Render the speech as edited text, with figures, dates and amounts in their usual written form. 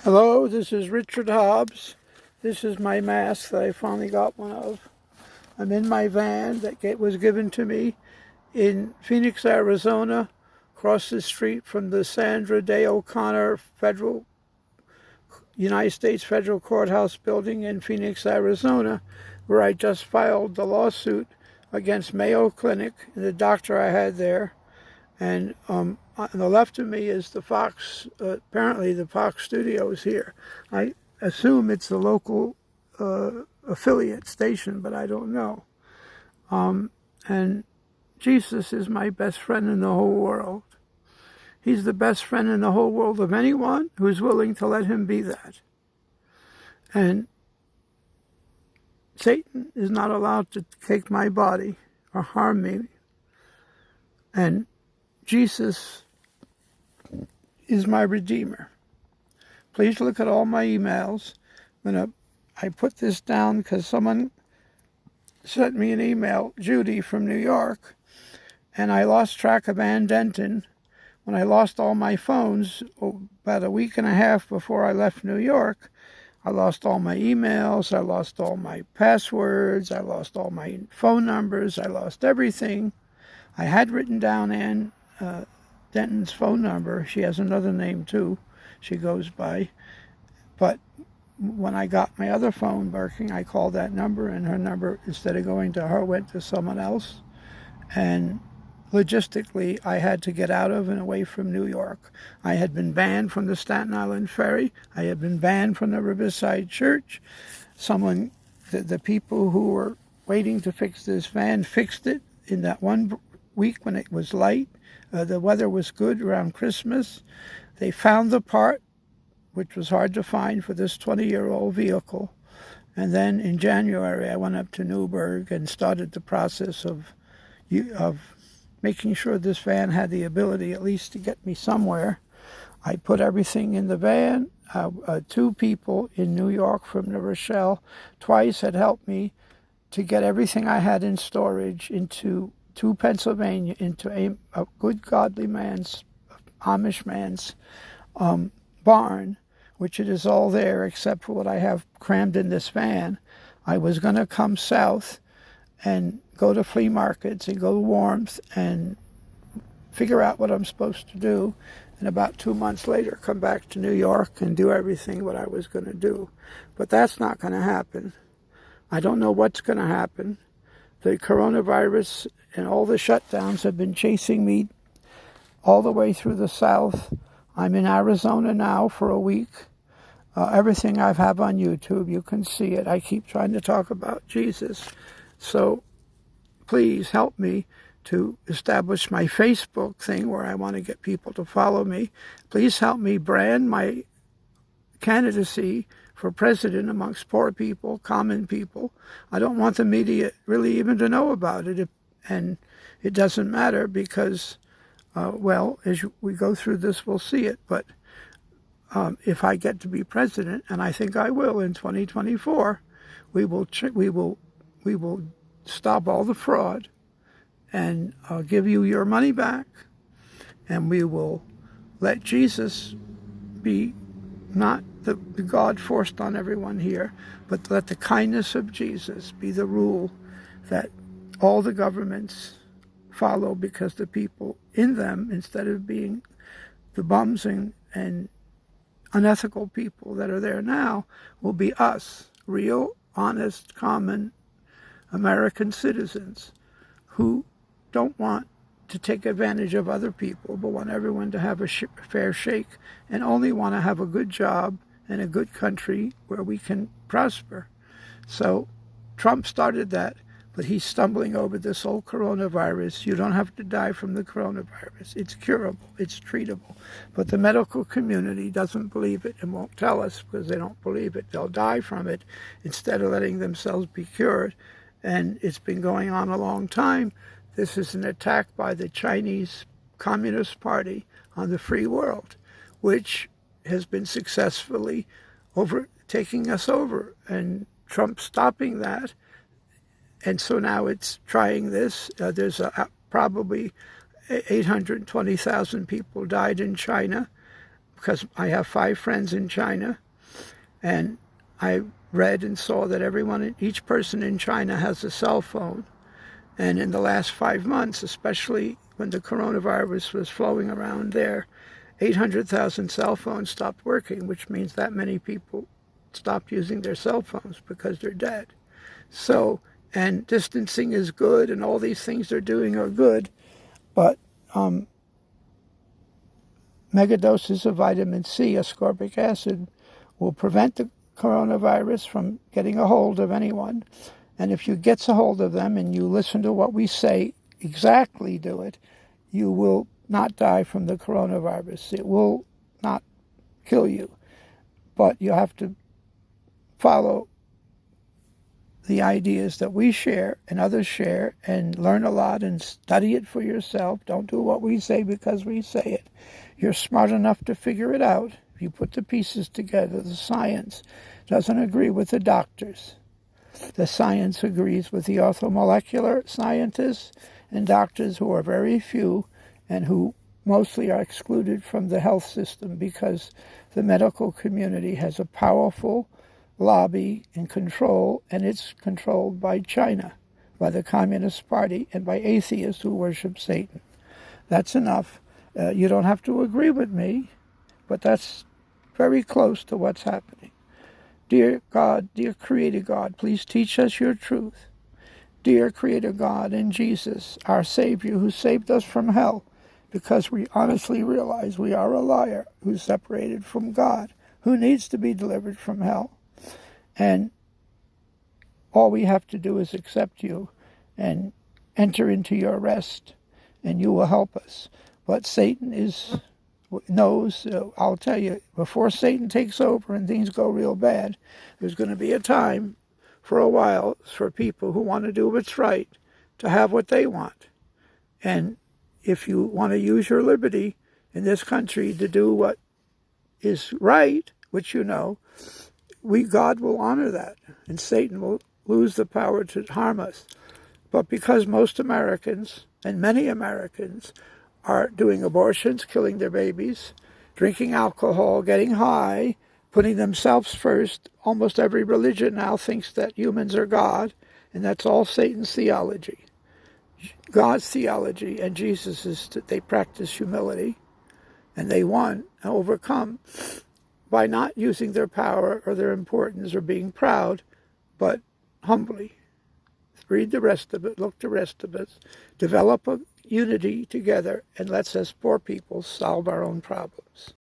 Hello, this is Richardpaulhobbs. This is my mask that I finally got one of. I'm in my van that was given to me in Phoenix, Arizona, across the street from the Sandra Day O'Connor United States Federal Courthouse building in Phoenix, Arizona, where I just filed the lawsuit against Mayo Clinic and the doctor I had there. And on the left of me is the Fox, apparently the Fox Studios here. I assume it's the local affiliate station, but I don't know. And Jesus is my best friend in the whole world. He's the best friend in the whole world of anyone who's willing to let him be that. And Satan is not allowed to take my body or harm me. And Jesus is my Redeemer. Please look at all my emails. I put this down because someone sent me an email, Judy from New York, and I lost track of Ann Denton. When I lost all my phones about a week and a half before I left New York, I lost all my emails, I lost all my passwords, I lost all my phone numbers, I lost everything. I had written down Ann Denton's phone number. She has another name too, she goes by. But when I got my other phone working, I called that number, and her number, instead of going to her, went to someone else. And logistically, I had to get out of and away from New York. I had been banned from the Staten Island Ferry. I had been banned from the Riverside Church. The people who were waiting to fix this van fixed it in that 1 week when it was light. The weather was good around Christmas. They found the part, which was hard to find for this 20-year-old vehicle. And then in January, I went up to Newburgh and started the process of making sure this van had the ability at least to get me somewhere. I put everything in the van. 2 people in New York from New Rochelle twice had helped me to get everything I had in storage to Pennsylvania, into a good godly man's, Amish man's barn, which it is all there except for what I have crammed in this van. I was going to come south and go to flea markets and go to Warmth and figure out what I'm supposed to do, and about 2 months later come back to New York and do everything what I was going to do. But that's not going to happen. I don't know what's going to happen. The coronavirus and all the shutdowns have been chasing me all the way through the South. I'm in Arizona now for a week. Everything I have on YouTube, you can see it. I keep trying to talk about Jesus. So please help me to establish my Facebook thing where I want to get people to follow me. Please help me brand my candidacy for president amongst poor people, common people. I don't want the media really even to know about it. And it doesn't matter because, as we go through this, we'll see it. But if I get to be president, and I think I will in 2024, we will stop all the fraud, and give you your money back, and we will let Jesus be not the God forced on everyone here, but let the kindness of Jesus be the rule that all the governments follow, because the people in them, instead of being the bums and unethical people that are there now, will be us, real, honest, common American citizens who don't want to take advantage of other people, but want everyone to have a fair shake, and only want to have a good job and a good country where we can prosper. So Trump started that, but he's stumbling over this whole coronavirus. You don't have to die from the coronavirus. It's curable. It's treatable. But the medical community doesn't believe it and won't tell us because they don't believe it. They'll die from it instead of letting themselves be cured. And it's been going on a long time. This is an attack by the Chinese Communist Party on the free world, which has been successfully taking us over, and Trump stopping that. And so now it's trying this. There's probably 820,000 people died in China, because I have 5 friends in China, and I read and saw that each person in China has a cell phone. And in the last 5 months, especially when the coronavirus was flowing around there, 800,000 cell phones stopped working, which means that many people stopped using their cell phones because they're dead. So, and distancing is good, and all these things they're doing are good, but megadoses of vitamin C, ascorbic acid, will prevent the coronavirus from getting a hold of anyone. And if you get a hold of them and you listen to what we say, exactly do it, you will not die from the coronavirus. It will not kill you. But you have to follow the ideas that we share and others share, and learn a lot and study it for yourself. Don't do what we say because we say it. You're smart enough to figure it out. If you put the pieces together, the science doesn't agree with the doctors. The science agrees with the orthomolecular scientists and doctors, who are very few and who mostly are excluded from the health system because the medical community has a powerful lobby and control, and it's controlled by China, by the Communist Party, and by atheists who worship Satan. That's enough. You don't have to agree with me, but that's very close to what's happening. Dear God, dear Creator God, please teach us your truth. Dear Creator God and Jesus, our Savior, who saved us from hell, because we honestly realize we are a liar who's separated from God, who needs to be delivered from hell. And all we have to do is accept you and enter into your rest, and you will help us. But Satan knows, I'll tell you, before Satan takes over and things go real bad, there's going to be a time for a while for people who want to do what's right to have what they want. And if you want to use your liberty in this country to do what is right, which you know, God will honor that, and Satan will lose the power to harm us. But because most Americans, and many Americans, are doing abortions, killing their babies, drinking alcohol, getting high, putting themselves first, almost every religion now thinks that humans are God, and that's all Satan's theology. God's theology and Jesus is that they practice humility, and they won and overcome by not using their power or their importance or being proud, but humbly. Read the rest of it, look the rest of it, develop a unity together, and let's, as poor people, solve our own problems.